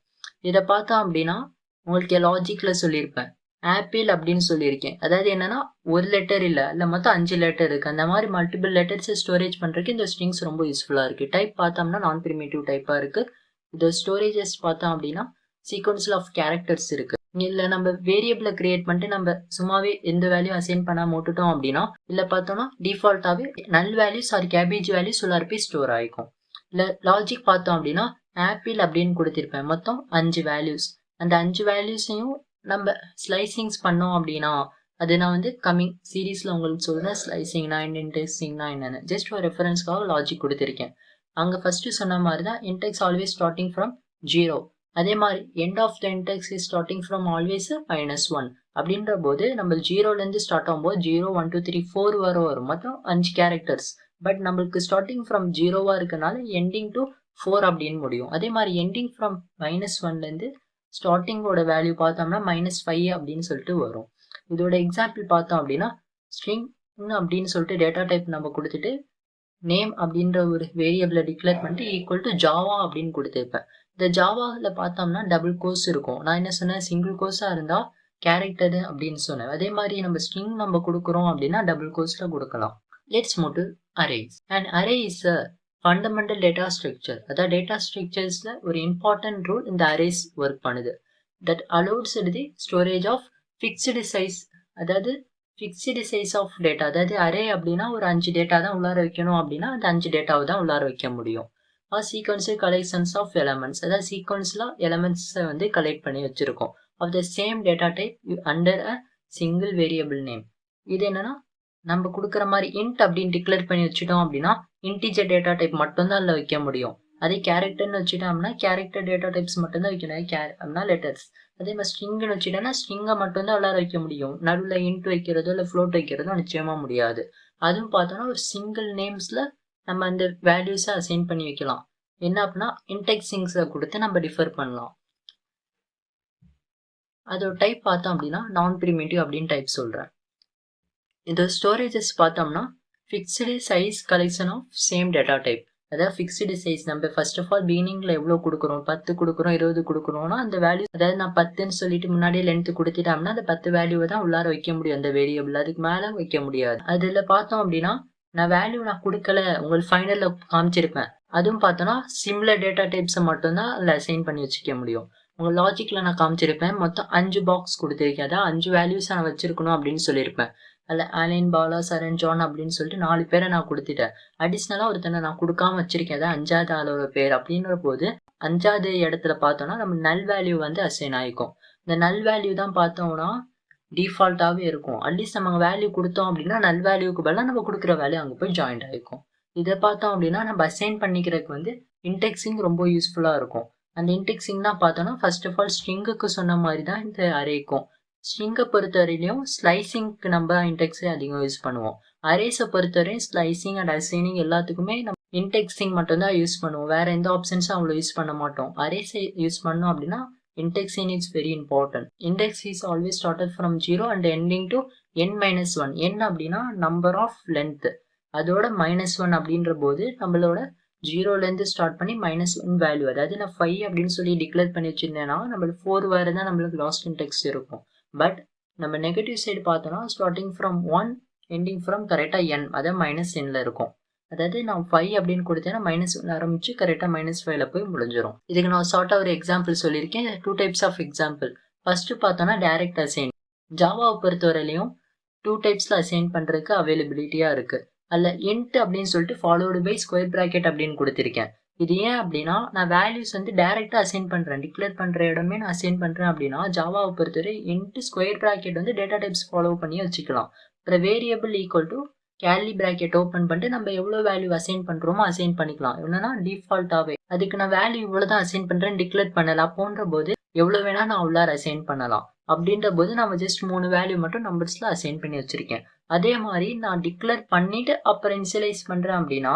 இதை பார்த்தோம் அப்படின்னா உங்களுக்கு லாஜிக்கில் சொல்லியிருப்பேன், ஆப்பிள் அப்படின்னு சொல்லியிருக்கேன். அதாவது என்னன்னா ஒரு லெட்டர் இல்லை மொத்தம் 5 லெட்டர் இருக்குது. அந்த மாதிரி மல்டிபிள் லெட்டர்ஸை ஸ்டோரேஜ் பண்ணுறதுக்கு இந்த ஸ்ட்ரிங்ஸ் ரொம்ப யூஸ்ஃபுல்லாக இருக்குது. டைப் பார்த்தோம்னா நான் ப்ரிமிட்டிவ் டைப்பாக இருக்குது. இந்த ஸ்டோரேஜஸ் பார்த்தோம் அப்படின்னா சீக்வன்ஸில் ஆஃப் கேரக்டர்ஸ் இருக்குது. இல்லை நம்ம வேரியபிளை கிரியேட் பண்ணிட்டு நம்ம சும்மாவே எந்த வேல்யூ அசைன் பண்ணாமல் விட்டுட்டோம் அப்படின்னா இல்லை பார்த்தோம்னா டிஃபால்ட்டாகவே நல் வேல்யூஸ் ஆர் கேபேஜ் வேல்யூஸ் உள்ளார போய் ஸ்டோர் ஆகிக்கும். இல்லை லாஜிக் பார்த்தோம் அப்படின்னா ஆப்பிள் அப்படின்னு கொடுத்துருப்பேன். மொத்தம் 5 வேல்யூஸ். அந்த 5 வேல்யூஸையும் நம்ம ஸ்லைசிங்ஸ் பண்ணோம் அப்படின்னா அது நான் வந்து கம்மிங் சீரீஸில் உங்களுக்கு சொல்கிறேன். ஸ்லைசிங்னா இண்டெக்ஸிங்னா என்னென்னு ஜஸ்ட் ஒரு ரெஃபரன்ஸ்க்காக லாஜிக் கொடுத்துருக்கேன். அங்கே ஃபஸ்ட்டு சொன்ன மாதிரி தான் இன்டெக்ஸ் ஆல்வேஸ் ஸ்டார்டிங் ஃப்ரம் 0. அதே மாதிரி end of the index is starting from always -1 அப்படின்ற போது நம்ம 0லேருந்து ஸ்டார்ட் ஆகும்போது 0 1 2 3 4 வரும். மொத்தம் 5 கேரக்டர்ஸ். பட் நம்மளுக்கு ஸ்டார்டிங் ஃப்ரம் 0வாக இருக்கனால எண்டிங் டு 4 அப்படின்னு முடியும். அதே மாதிரி எண்டிங் ஃப்ரம் -1லேருந்து ஸ்டார்டிங்கோட வேல்யூ பார்த்தோம்னா -5 அப்படின்னு சொல்லிட்டு வரும். இதோட எக்ஸாம்பிள் பார்த்தோம் அப்படின்னா ஸ்ட்ரிங் அப்படின்னு சொல்லிட்டு டேட்டா டைப் நம்ம கொடுத்துட்டு நேம் அப்படின்ற ஒரு வேரியபிளை டிக்ளேர் பண்ணிட்டு ஈக்குவல் டு ஜாவா அப்படின்னு கொடுத்துருப்பேன். இந்த ஜாவாவில் பார்த்தோம்னா டபுள் கோர்ஸ் இருக்கும். நான் என்ன சொன்னேன், சிங்கிள் கோர்ஸாக இருந்தால் கேரக்டர் அப்படின்னு சொன்னேன். அதே மாதிரி நம்ம ஸ்ட்ரிங் நம்ம கொடுக்குறோம் அப்படின்னா டபுள் கோர்ஸில் கொடுக்கலாம். Let's move to arrays. And array is a fundamental data structure. அதாவது டேட்டா ஸ்ட்ரக்சர்ஸில் ஒரு இம்பார்ட்டன்ட் ரூல் இந்த அரேஸ் ஒர்க் பண்ணுது. That allots the storage of fixed size, அதாவது ஃபிக்ஸ்டு சைஸ் ஆஃப் டேட்டா. அதாவது அரே அப்படின்னா ஒரு 5 டேட்டா தான் உள்ளார வைக்கணும் அப்படின்னா அந்த 5 டேட்டாவை தான் உள்ளார வைக்க முடியும். சீக்வன்ஸு கலெக்ஷன்ஸ் ஆஃப் எலமெண்ட்ஸ், அதாவது சீக்வன்ஸில் எலமெண்ட்ஸை வந்து கலெக்ட் பண்ணி வச்சுருக்கோம் of the same data type under a single variable name. இது என்னன்னா நம்ம கொடுக்குற மாதிரி இன்ட் அப்படின்னு டிக்ளேர் பண்ணி வச்சுட்டோம் அப்படின்னா இன்டிஜர் டேட்டா டைப் மட்டும்தான் அதில் வைக்க முடியும். அதே கேரக்டர்னு வச்சுட்டோம்னா கேரக்டர் டேட்டா டைப்ஸ் மட்டும்தான் வைக்கணும். அப்படின்னா லெட்டர்ஸ். அதே மாதிரி ஸ்ட்ரிங்னு வச்சுட்டோம்னா ஸ்ட்ரிங்கை மட்டும்தான் உள்ளார வைக்க முடியும். நடுவில் இன்ட் வைக்கிறதோ இல்லை ஃப்ளோட் வைக்கிறதோ நிச்சயமாக முடியாது. அதுவும் பார்த்தோன்னா ஒரு சிங்கிள் நேம்ஸில் நம்ம அந்த வேல்யூஸை அசைன் பண்ணி வைக்கலாம். என்ன அப்படின்னா இன்டெக்ஸிங்ஸை கொடுத்து நம்ம டிஃபர் பண்ணலாம். அதோட டைப் பார்த்தோம் அப்படின்னா நான் பிரிமிட்டிவ் அப்படின்னு டைப் சொல்கிறேன். இந்த ஸ்டோரேஜஸ் பார்த்தோம்னா fixed size collection of same data type. அதாவது ஃபிக்ஸ்டு சைஸ் நம்ம ஃபர்ஸ்ட் ஆஃப் ஆல் பிகினிங்கில் எவ்வளோ கொடுக்குறோம், 10 கொடுக்குறோம், 20 கொடுக்குறோம்னா அந்த வேல்யூ, அதாவது நான் 10ன்னு சொல்லிட்டு முன்னாடியே லென்த்து கொடுத்துட்டோம்னா அந்த 10 வேல்யூவை தான் உள்ளார வைக்க முடியும் அந்த வேரியபிள், அதுக்கு மேலே வைக்க முடியாது. அதில் பார்த்தோம் அப்படின்னா நான் வேல்யூ நான் கொடுக்கல, உங்களுக்கு ஃபைனலில் காமிச்சிருப்பேன். அதுவும் பார்த்தோன்னா சிமிலர் டேட்டா டைப்ஸை மட்டும்தான் அதில் அசைன் பண்ணி வச்சுக்க முடியும். உங்கள் லாஜிக்கில் நான் காமிச்சிருப்பேன், மொத்தம் 5 பாக்ஸ் கொடுத்துருக்கேன், அதான் 5 வேல்யூஸ் நான் வச்சிருக்கணும் அப்படின்னு சொல்லியிருப்பேன். அதில் ஆலின், பாலா, சரண், ஜான் அப்படின்னு சொல்லிட்டு 4 பேரை நான் கொடுத்துட்டேன். அடிஷ்னலாக ஒருத்தனை நான் கொடுக்காம வச்சிருக்கேன், அதான் 5வது ஆளோட பேர். அப்படின்ற போது 5வது இடத்துல பார்த்தோம்னா நம்ம நல் வேல்யூ வந்து அசைன் ஆகிக்கும். இந்த நல் வேல்யூ தான் பார்த்தோம்னா டிஃபால்ட்டாகவே இருக்கும். அட்லீஸ்ட் நம்ம வேல்யூ கொடுத்தோம் அப்படின்னா நல் வேல்யூக்கு பதிலாக நம்ம கொடுக்குற வேல்யூ அங்கே போய் ஜாயின்ட் ஆகிக்கும். இதை பார்த்தோம் அப்படின்னா நம்ம அசைன் பண்ணிக்கிறதுக்கு வந்து இன்டெக்ஸிங் ரொம்ப யூஸ்ஃபுல்லாக இருக்கும். அந்த இன்டெக்ஸிங் தான் பார்த்தோன்னா ஃபர்ஸ்ட் ஆஃப் ஆல் ஸ்ட்ரிங்குக்கு சொன்ன மாதிரி தான் இந்த அரேக்கும். ஸ்ட்ரிங்கை பொறுத்தவரையிலையும் ஸ்லைசிங்க்கு நம்ம இன்டெக்ஸை அதிகம் யூஸ் பண்ணுவோம். அரேஸை பொறுத்தவரையும் ஸ்லைசிங் அண்ட் அசைனிங் எல்லாத்துக்குமே நம்ம இன்டெக்ஸிங் மட்டும்தான் யூஸ் பண்ணுவோம். வேற எந்த ஆப்ஷன்ஸும் அவ்வளோ யூஸ் பண்ண மாட்டோம். அரேஸை யூஸ் பண்ணோம் அப்படின்னா indexing is very important. Index is always started from 0 and ending to n-1. n அப்படின்னா நம்பர் ஆஃப் லென்த், அதோட -1 அப்படின்ற போது நம்மளோட 0லேருந்து ஸ்டார்ட் பண்ணி -1 வேல்யூ, அதாவது நான் 5 அப்படின்னு சொல்லி டிக்ளேர் பண்ணி வச்சிருந்தேன்னா நம்மளுக்கு 4 வேறு தான் நம்மளுக்கு லாஸ்ட் இன்டெக்ஸ் இருக்கும். பட் நம்ம நெகட்டிவ் சைடு பார்த்தோம்னா ஸ்டார்டிங் ஃப்ரம் 1 எண்டிங் ஃப்ரம் கரெக்டாக n, அதாவது -nல இருக்கும். அதாவது நான் 5 அப்படின்னு கொடுத்தேன்னா -1 ஆரம்பிச்சு கரெக்டாக -5ல போய் முடிஞ்சிடும். இதுக்கு நான் ஷார்ட்டாக ஒரு எக்ஸாம்பிள் சொல்லியிருக்கேன். 2 டைப்ஸ் ஆஃப் எக்ஸாம்பிள். ஃபர்ஸ்ட் பார்த்தோன்னா டைரக்ட் அசைன். ஜாவாவை பொறுத்தவரையிலையும் 2 டைப்ஸில் அசைன் பண்ணுறதுக்கு அவைலபிலிட்டியாக இருக்குது. அதில் int அப்படின்னு சொல்லிட்டு ஃபாலோடு பை ஸ்கொயர் ப்ராக்கெட் அப்படின்னு கொடுத்துருக்கேன். இது ஏன் அப்படின்னா நான் வேல்யூஸ் வந்து டைரெக்டாக அசைன் பண்ணுறேன், டிக்ளேர் பண்ணுற இடமே நான் அசைன் பண்ணுறேன் அப்படின்னா ஜாவாவை பொறுத்தவரை இன்ட்டு ஸ்கொயர் ப்ராக்கெட் வந்து டேட்டா டைப்ஸ் ஃபாலோ பண்ணி வச்சுக்கலாம். அப்புறம் variable equal to girly bracket open பண்ணிட்டு நம்ம எவ்வளோ வேல்யூ அசைன் பண்ணுறோமோ அசைன் பண்ணிக்கலாம். என்னன்னா டிஃபால்ட்டாகவே அதுக்கு நான் வேல்யூ இவ்வளோ தான் அசைன் பண்ணுறேன் டிக்ளேர் பண்ணலாம் போன்ற போது எவ்வளோ வேணால் நான் உள்ளார அசைன் பண்ணலாம். அப்படின்ற போது நம்ம ஜஸ்ட் 3 வேல்யூ மட்டும் நம்பர்ஸில் அசைன் பண்ணி வச்சுருக்கேன். அதே மாதிரி நான் டிக்ளேர் பண்ணிவிட்டு அப்புறம் இனிஷியலைஸ் பண்ணுறேன் அப்படின்னா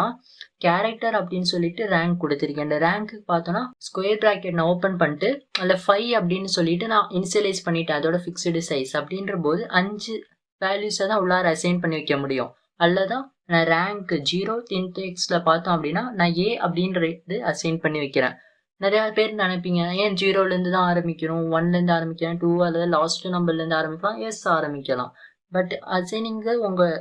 கேரக்டர் அப்படின்னு சொல்லிட்டு ரேங்க் கொடுத்துருக்கேன். இந்த ரேங்க்கு பார்த்தோன்னா ஸ்கொயர் ப்ராக்கெட் நான் ஓப்பன் பண்ணிட்டு அதில் 5 அப்படின்னு சொல்லிட்டு நான் இனிஷியலைஸ் பண்ணிட்டேன் அதோட ஃபிக்ஸ்டு சைஸ். அப்படின்ற போது 5 வேல்யூஸை தான் உள்ளார அசைன் பண்ணி வைக்க முடியும். அதில் தான் நான் ரேங்க் 0 இன்டெக்ஸில் பார்த்தோம் அப்படின்னா நான் ஏ அப்படின்றது அசைன் பண்ணி வைக்கிறேன். நிறையா பேர் நினைப்பீங்க ஏன் 0லேருந்து தான் ஆரம்பிக்கணும், 1லேருந்து ஆரம்பிக்கிறேன், 2 அல்லது லாஸ்ட் நம்பர்லேருந்து ஆரம்பிக்கலாம், எஸ் ஆரம்பிக்கலாம். பட் அசைனிங்க உங்கள்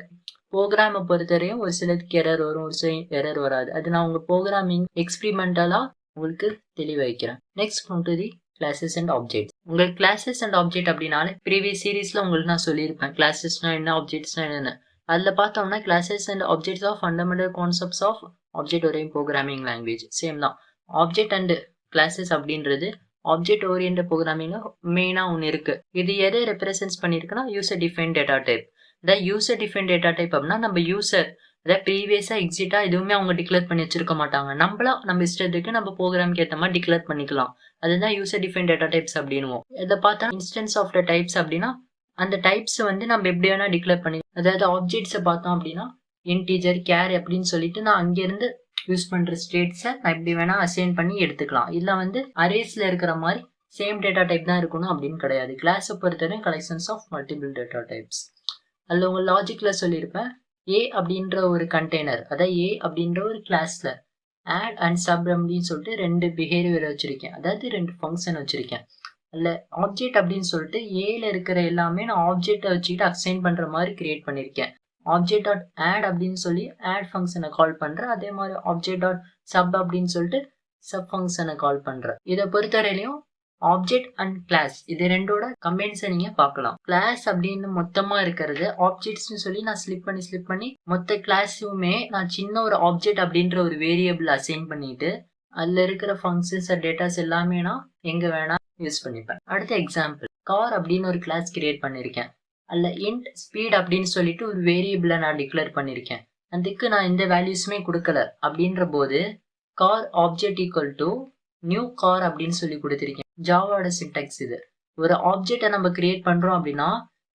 ப்ரோக்ராமை பொறுத்தவரையும் ஒரு சிலருக்கு எரர் வரும், ஒரு சில எரர் வராது. அது நான் உங்கள் ப்ரோக்ராமிங் எக்ஸ்பிரிமெண்டலாக உங்களுக்கு தெளிவ வைக்கிறேன். Next come to the classes and object. உங்கள் கிளாஸஸ் அண்ட் ஆப்ஜெக்ட் அப்படின்னாலே ப்ரீவியஸ் சீரீஸில் உங்களுக்கு நான் சொல்லியிருப்பேன் கிளாஸஸ்னா என்ன, ஆப்ஜெக்ட்ஸ்னா என்னென்னு. அதில் பார்த்தோம்னா classes and objects of fundamental concepts of object orient programming language. Same தான். ஆப்ஜெக்ட் அண்ட் கிளாஸஸ் அப்படின்றது ஆப்ஜெக்ட் ஓரியன்ட் ப்ரோக்ராமிங்ல மெயினாக ஒன்று இருக்குது. இது எதை ரெப்ரசன்ஸ் பண்ணியிருக்குன்னா யூசர் டிஃபைன் டேட்டா டைப். அதாவது யூசர் டிஃபைன் டேட்டா டைப் அப்படின்னா நம்ம யூசர் அதாவது ப்ரீவியஸாக எக்ஸிட்டாக எதுவுமே அவங்க டிக்ளேர் பண்ணி வச்சிருக்க மாட்டாங்க. நம்மளா நம்ம இஷ்டத்துக்கு நம்ம ப்ரோக்ராம்க்கு ஏற்ற மாதிரி டிக்ளேர் பண்ணிக்கலாம். அதுதான் யூசர் டிஃபைன் டேட்டா டைப்ஸ் அப்படின்னுவோம். இதை பார்த்தா இன்ஸ்டன்ஸ் ஆஃப் த டைப்ஸ் அப்படின்னா அந்த டைப்ஸ் வந்து நம்ம எப்படி வேணால் டிக்ளேர் பண்ணி, அதாவது ஆப்ஜெக்ட்ஸை பார்த்தோம் அப்படின்னா இன்டீஜர், கேர் அப்படின்னு சொல்லிட்டு நான் அங்கேருந்து யூஸ் பண்ணுற ஸ்டேட்ஸை நான் இப்படி வேணால் அசைன் பண்ணி எடுத்துக்கலாம். இல்லை வந்து அரேஸில் இருக்கிற மாதிரி சேம் டேட்டா டைப் தான் இருக்கணும் அப்படின்னு கிடையாது. கிளாஸை பொறுத்தவரை collections of multiple data types. அதில் உங்கள் லாஜிக்கில் சொல்லியிருப்பேன் ஏ அப்படின்ற ஒரு கண்டெய்னர், அதாவது ஏ அப்படின்ற ஒரு கிளாஸில் ஆட் அண்ட் சப் அப்படின்னு சொல்லிட்டு 2 பிஹேவியர் வச்சுருக்கேன், அதாவது 2 ஃபங்க்ஷன் வச்சுருக்கேன். அதில் ஆப்ஜெக்ட் அப்படின்னு சொல்லிட்டு ஏல இருக்கிற எல்லாமே நான் ஆப்ஜெக்டை வச்சுக்கிட்டு அசைன் பண்ணுற மாதிரி கிரியேட் பண்ணியிருக்கேன். ஆப்ஜெக்ட் டாட் ஆட் அப்படின்னு சொல்லி ஆட் ஃபங்க்ஷனை கால் பண்ணுறேன். அதே மாதிரி ஆப்ஜெக்ட் டாட் சப் அப்படின்னு சொல்லிட்டு சப் ஃபங்க்ஷனை கால் பண்ணுறேன். இதை பொறுத்தவரையிலையும் ஆப்ஜெக்ட் அண்ட் கிளாஸ் இது ரெண்டோட கம்பைன்ஸை நீங்கள் பார்க்கலாம். கிளாஸ் அப்படின்னு மொத்தமாக இருக்கிறது ஆப்ஜெக்ட்ஸ்னு சொல்லி நான் ஸ்லிப் பண்ணி மொத்த கிளாஸுமே நான் சின்ன ஒரு ஆப்ஜெக்ட் அப்படின்ற ஒரு வேரியபிள் அசைன் பண்ணிட்டு அதில் இருக்கிற ஃபங்க்ஷன்ஸ் டேட்டாஸ் எல்லாமே நான் எங்கே வேணால் யூஸ் பண்ணிப்பேன். அடுத்த எக்ஸாம்பிள், கார் அப்படின்னு ஒரு கிளாஸ் கிரியேட் பண்ணியிருக்கேன். அதில் இன்ட் ஸ்பீட் அப்படின்னு சொல்லிட்டு ஒரு வேரியபிளை நான் டிக்ளேர் பண்ணியிருக்கேன். அதுக்கு நான் எந்த வேல்யூஸுமே கொடுக்கல. அப்படின்ற போது car object equal to new car அப்படின்னு சொல்லி கொடுத்துருக்கேன். ஜாவாவோட சின்டெக்ஸ் இது. ஒரு ஆப்ஜெக்டை நம்ம கிரியேட் பண்ணுறோம் அப்படின்னா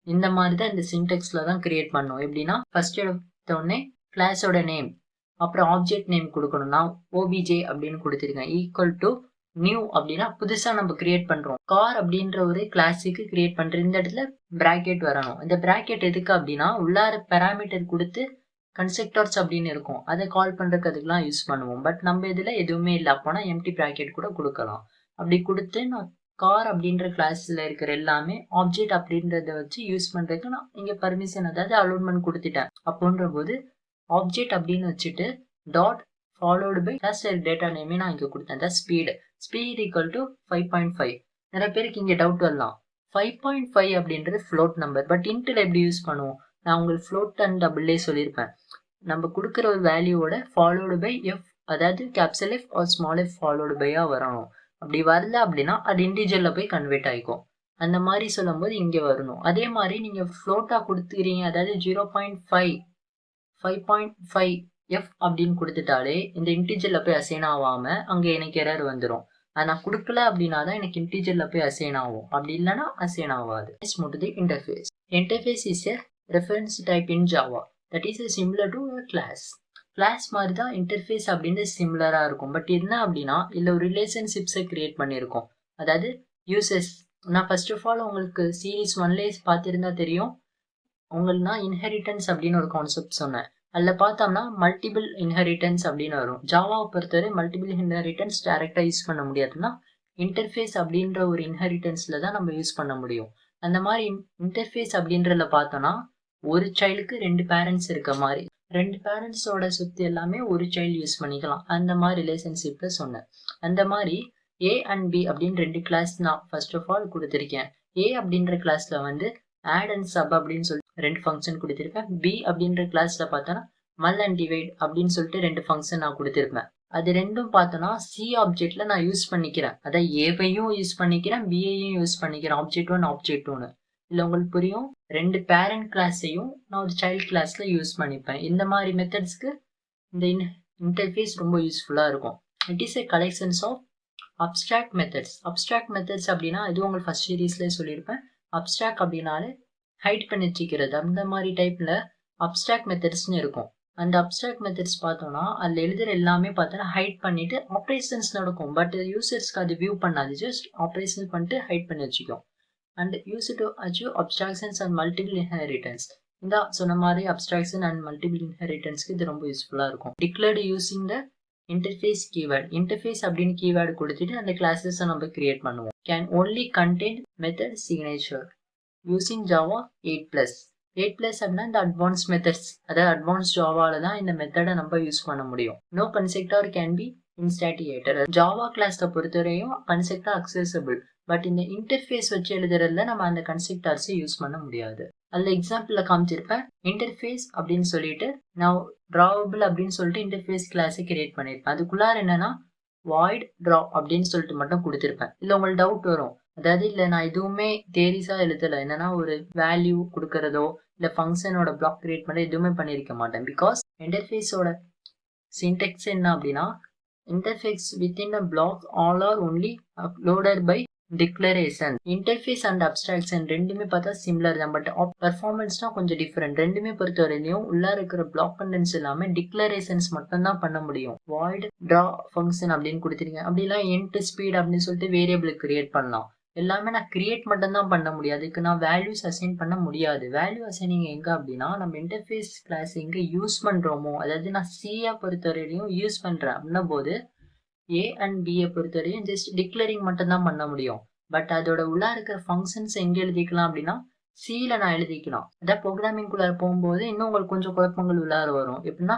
இந்த மாதிரி தான் இந்த சின்டெக்ஸில் தான் கிரியேட் பண்ணோம். எப்படின்னா ஃபர்ஸ்ட் எடுத்தோடனே கிளாஸோட நேம், அப்புறம் ஆப்ஜெக்ட் நேம் கொடுக்கணும். நான் ஓபிஜே அப்படின்னு கொடுத்துருக்கேன் ஈக்குவல் டு நியூ அப்படின்னா புதுசா நம்ம கிரியேட் பண்றோம். கார் அப்படின்ற ஒரு கிளாஸுக்கு கிரியேட் பண்ற இந்த இடத்துல பிராக்கெட் வரணும். இந்த பிராக்கெட் எதுக்கு அப்படின்னா உள்ளார பேராமீட்டர் கொடுத்து கன்ஸ்ட்ரக்டர்ஸ் அப்படின்னு இருக்கும். அதை கால் பண்றதுக்கு அதுக்கெல்லாம் யூஸ் பண்ணுவோம். பட் நம்ம இதுல எதுவுமே இல்லை அப்போனா எம்டி பிராக்கெட் கூட கொடுக்கலாம். அப்படி கொடுத்து நான் கார் அப்படின்ற கிளாஸ்ல இருக்கிற எல்லாமே ஆப்ஜெக்ட் அப்படின்றத வச்சு யூஸ் பண்றதுக்கு நான் இங்க பர்மிஷன் அதாவது அலோன்மெண்ட் கொடுத்துட்டேன். அப்போன்ற போது ஆப்ஜெக்ட் அப்படின்னு வச்சுட்டு dot followed by class data நேமே நான் இங்க கொடுத்தேன். Speed equal to 5.5. நிறைய பேருக்கு இங்க டவுட் வரலாம். 5.5 அப்படின்றது ஃப்ளோட் நம்பர். பட் இன்ட்ல எப்படி யூஸ் பண்ணுவோம்? நான் உங்களுக்கு ஃப்ளோட் அண்ட் டபுள்லே சொல்லியிருப்பேன். நம்ம கொடுக்குற ஒரு வேல்யூவோட ஃபாலோடு பை எஃப் அதாவது capital F or small F followed பையா வரணும். அப்படி வரல அப்படின்னா அது இன்டிஜர்ல போய் கன்வெர்ட் ஆகிக்கும். அந்த மாதிரி சொல்லும் போது இங்க வரணும். அதே மாதிரி நீங்க ஃப்ளோட்டா கொடுத்துக்கிறீங்க அதாவது 0.5 5.5 எஃப் அப்படின்னு கொடுத்துட்டாலே இந்த இன்டிஜர்ல போய் அசைன் ஆகாம அங்க எனக்கு எரர் வந்துடும். அதை நான் கொடுக்கல அப்படின்னா தான் எனக்கு இன்டிஜர்ல போய் அசைன் ஆகும். அப்படி இல்லைன்னா அசைன் ஆகாது. Interface. Interface is a reference type in Java that is similar to class. Class மாதிரி தான் இன்டர்ஃபேஸ் அப்படின்னு சிமிலரா இருக்கும். பட் என்ன அப்படின்னா இல்லை ஒரு ரிலேஷன்ஷிப்ஸை கிரியேட் பண்ணியிருக்கோம். அதாவது யூசர்ஸ். நான் ஃபர்ஸ்ட் ஆஃப் ஆல் உங்களுக்கு சீரீஸ் 1லேயே பார்த்துருந்தா தெரியும். உங்களுக்கு நான் இன்ஹெரிட்டன்ஸ் அப்படின்னு ஒரு கான்செப்ட் சொன்னேன். அதில் பார்த்தோம்னா மல்டிபிள் இன்ஹெரிட்டன்ஸ் அப்படின்னு வரும். ஜாவாவை பொறுத்தவரை மல்டிபிள் இன்ஹெரிட்டன்ஸ் டைரெக்டாக யூஸ் பண்ண முடியாதுன்னா இன்டர்ஃபேஸ் அப்படின்ற ஒரு இன்ஹெரிட்டன்ஸ்ல தான் நம்ம யூஸ் பண்ண முடியும். அந்த மாதிரி இன்டர்ஃபேஸ் அப்படின்றதுல பார்த்தோம்னா ஒரு சைல்டுக்கு 2 பேரண்ட்ஸ் இருக்க மாதிரி 2 பேரண்ட்ஸோட சொத்து எல்லாமே ஒரு சைல்டு யூஸ் பண்ணிக்கலாம். அந்த மாதிரி ரிலேஷன்ஷிப்ல சொன்னேன். அந்த மாதிரி ஏ அண்ட் பி அப்படின்னு 2 கிளாஸ் நான் ஃபர்ஸ்ட் ஆஃப் ஆல் கொடுத்துருக்கேன். ஏ அப்படின்ற கிளாஸ்ல வந்து ஆட் அண்ட் சப் அப்படின்னு சொல்லிட்டு 2 ஃபங்க்ஷன் கொடுத்துருப்பேன். பி அப்படின்ற கிளாஸ்ல பார்த்தோன்னா மல் அண்ட் டிவைட் அப்படின்னு சொல்லிட்டு 2 ஃபங்க்ஷன் நான் கொடுத்துருப்பேன். அது ரெண்டும் பார்த்தோன்னா சி ஆப்ஜெக்ட்ல நான் யூஸ் பண்ணிக்கிறேன். அதாவது ஏவையும் யூஸ் பண்ணிக்கிறேன், பிஐயும் யூஸ் பண்ணிக்கிறேன். Object 1 object 2. இல்லை உங்களுக்கு புரியும். 2 பேரண்ட் கிளாஸையும் நான் ஒரு சைல்ட் கிளாஸ்ல யூஸ் பண்ணிப்பேன். இந்த மாதிரி மெத்தட்ஸ்க்கு இந்த இன்டர்ஃபேஸ் ரொம்ப யூஸ்ஃபுல்லா இருக்கும். It is a collections of abstract methods. Abstract methods அப்படின்னா இது உங்களுக்கு ஃபர்ஸ்ட் சீரீஸ்லேயே சொல்லியிருப்பேன். அப்ஸ்ட்ராக்ட் அப்படின்னாலே ஹைட் பண்ணி வச்சுக்கிறது. அந்த மாதிரி டைப்ல அப்ஸ்ட்ராக்ட் மெத்தட்ஸ்னு இருக்கும். அந்த அப்ஸ்ட்ராக்ட் மெத்தட்ஸ் பார்த்தோம்னா அதில் எழுதுற எல்லாமே பார்த்தோன்னா ஹைட் பண்ணிட்டு ஆப்ரேஷன்ஸ் நடக்கும். பட் யூசர்ஸ்க்கு அது வியூ பண்ணாது. ஜஸ்ட் ஆப்ரேஷன் பண்ணிட்டு ஹைட் பண்ணி வச்சுக்கும். And use to achieve abstractions and multiple inheritance. இந்த சொன்ன மாதிரி அப்ஸ்ட்ராக்ஷன் அண்ட் மல்டிபிள் இன்ஹெரிட்டன்ஸ்க்கு இது ரொம்ப யூஸ்ஃபுல்லாக இருக்கும். Declared using the interface keyword. Interface அப்படின்னு கீவேர்டு கொடுத்துட்டு அந்த கிளாஸஸை நம்ம கிரியேட் பண்ணுவோம். Can only contain method signature using Java 8+. 8+ அப்படின்னா இந்த அட்வான்ஸ் மெத்தட்ஸ் அதாவது அட்வான்ஸ் ஜாவால தான் இந்த மெத்தடை நம்ம யூஸ் பண்ண முடியும். No constructor can be instantiated. Java கிளாஸை பொறுத்தவரையும் கன்ஸ்ட்ரக்டர் அக்சசபிள். பட் இந்த இன்டர்ஃபேஸ் வச்சு எழுதுறதுல நம்ம அந்த கன்ஸ்ட்ரக்டர்ஸை யூஸ் பண்ண முடியாது. அதில் எக்ஸாம்பிளில் காமிச்சிருப்பேன். இன்டர்ஃபேஸ் அப்படின்னு சொல்லிட்டு நான் டிராவபிள் அப்படின்னு சொல்லிட்டு இன்டர்ஃபேஸ் கிளாஸை கிரியேட் பண்ணியிருப்பேன். அதுக்குள்ளார என்னன்னா வாய்ட் ட்ரா அப்படின்னு சொல்லிட்டு மட்டும் கொடுத்துருப்பேன். இல்லை உங்களுக்கு டவுட் வரும். அதாவது இல்லை நான் எதுவுமே தேரிஸா எழுதலை. என்னன்னா ஒரு வேல்யூ கொடுக்கறதோ இல்லை ஃபங்க்ஷனோட பிளாக் கிரியேட் பண்ண எதுவுமே பண்ணியிருக்க மாட்டேன். பிகாஸ் இன்டர்ஃபேஸோட சின்டெக்ஸ் என்ன அப்படின்னா interface within a block all are only uploaded by declaration. Interface and abstraction ரெண்டுமே பார்த்தா சிமிலர் தான். பட் பர்ஃபார்மன்ஸ்னா கொஞ்சம் டிஃப்ரெண்ட். ரெண்டுமே பொறுத்தவரையிலையும் உள்ள இருக்கிற பிளாக் கண்டென்ட்ஸ் எல்லாமே டிக்ளரேஷன்ஸ் மட்டும் தான் பண்ண முடியும். வாய்ட் ட்ரா ஃபங்க்ஷன் அப்படின்னு கொடுத்துருக்கேன். அப்படிலாம் எண்ட் ஸ்பீட் அப்படின்னு சொல்லிட்டு வேரியபிள் கிரியேட் பண்ணலாம். எல்லாமே நான் கிரியேட் மட்டும் தான் பண்ண முடியாது. அதுக்கு நான் வேல்யூஸ் அசைன் பண்ண முடியாது. வேல்யூ அசைனிங் எங்க அப்படின்னா நம்ம இன்டர்ஃபேஸ் கிளாஸ் எங்க யூஸ் பண்றோமோ அதாவது நான் சியை பொறுத்தவரையிலையும் யூஸ் பண்றேன் அப்படின்ன போது ஏ அண்ட் பியை பொறுத்தவரையும் ஜஸ்ட் டிக்ளரிங் மட்டும் தான் பண்ண முடியும். பட் அதோட உள்ள இருக்கிற ஃபங்க்ஷன்ஸ் எங்க எழுதிக்கலாம் அப்படின்னா சில நான் எழுதிக்கலாம். அதாவது ப்ரோக்ராமிங்குள்ளார போகும்போது இன்னும் உங்களுக்கு கொஞ்சம் குழப்பங்கள் உள்ளார வரும். எப்படின்னா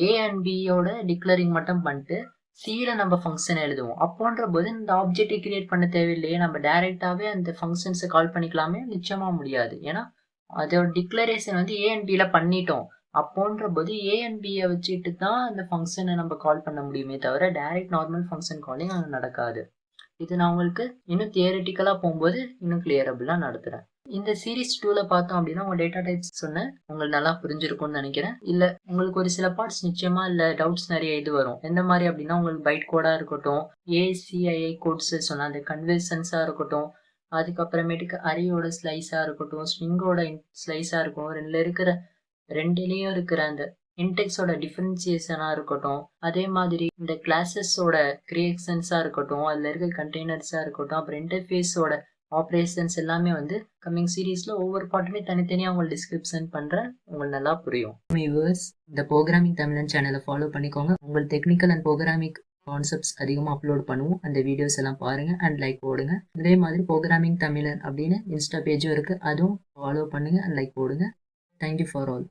ஏ அண்ட் பியோட டிக்ளரிங் மட்டும் பண்ணிட்டு சில நம்ம ஃபங்க்ஷன் எழுதுவோம். அப்போன்ற போது இந்த ஆப்ஜெக்டை கிரியேட் பண்ண தேவையில்லையே, நம்ம டைரெக்டாகவே அந்த ஃபங்க்ஷன்ஸை கால் பண்ணிக்கலாமே. நிச்சயமா முடியாது. ஏன்னா அதோட டிக்ளரேஷன் வந்து ஏ அண்ட் பியில் பண்ணிட்டோம். அப்போன்ற போது ஏ அண்ட் பியை வச்சுட்டு தான் அந்த ஃபங்க்ஷனை நம்ம கால் பண்ண முடியுமே தவிர டைரக்ட் நார்மல் ஃபங்க்ஷன் காலிங் அங்கே நடக்காது. இது நான் உங்களுக்கு இன்னும் தியரிட்டிக்கலாக போகும்போது இன்னும் கிளியரபிளாக நடத்துகிறேன். இந்த சீரீஸ் 2ல பார்த்தோம் அப்படின்னா உங்கள் டேட்டா டைப்ஸ் சொன்னேன். உங்களுக்கு நல்லா புரிஞ்சிருக்கும்னு நினைக்கிறேன். இல்லை உங்களுக்கு ஒரு சில பார்ட்ஸ் நிச்சயமாக இல்லை டவுட்ஸ் நிறைய இது வரும். எந்த மாதிரி அப்படின்னா உங்களுக்கு பைட் கோடாக இருக்கட்டும், ஏசிஐஐ கோட்ஸ் சொன்ன அந்த கன்வெர்ஷன்ஸாக இருக்கட்டும், அதுக்கப்புறமேட்டுக்கு அரியோட ஸ்லைஸாக இருக்கட்டும், ஸ்ட்ரிங்கோட ஸ்லைஸாக இருக்கும், ரெண்டுலேயும் இருக்கிற அந்த இன்டெக்ஸோட டிஃபரன்சியேஷனாக இருக்கட்டும், அதே மாதிரி இந்த கிளாஸஸோட கிரியேஷன்ஸாக இருக்கட்டும், அதில் இருக்க கண்டெய்னர்ஸாக இருக்கட்டும், அப்புறம் இன்டர்ஃபேஸோட ஆப்ரேஷன்ஸ் எல்லாமே வந்து கம்மிங் சீரீஸில் ஒவ்வொரு பாட்டுமே தனித்தனியாக உங்களுக்கு டிஸ்கிரிப்ஷன் பண்ணுறேன், உங்களுக்கு நல்லா புரியும். வியூவர்ஸ், இந்த ப்ரோக்ராமிங் தமிழன் சேனலை ஃபாலோ பண்ணிக்கோங்க. உங்கள் டெக்னிக்கல் அண்ட் ப்ரோக்ராமிங் கான்செப்ட்ஸ் அதிகமாக அப்லோட் பண்ணுவோம். அந்த வீடியோஸ் எல்லாம் பாருங்கள் அண்ட் லைக் போடுங்க. இதே மாதிரி ப்ரோக்ராமிங் தமிழன் அப்படின்னு இன்ஸ்டா பேஜும் இருக்குது, அதுவும் ஃபாலோ பண்ணுங்கள் அண்ட் லைக் போடுங்க. Thank you for all.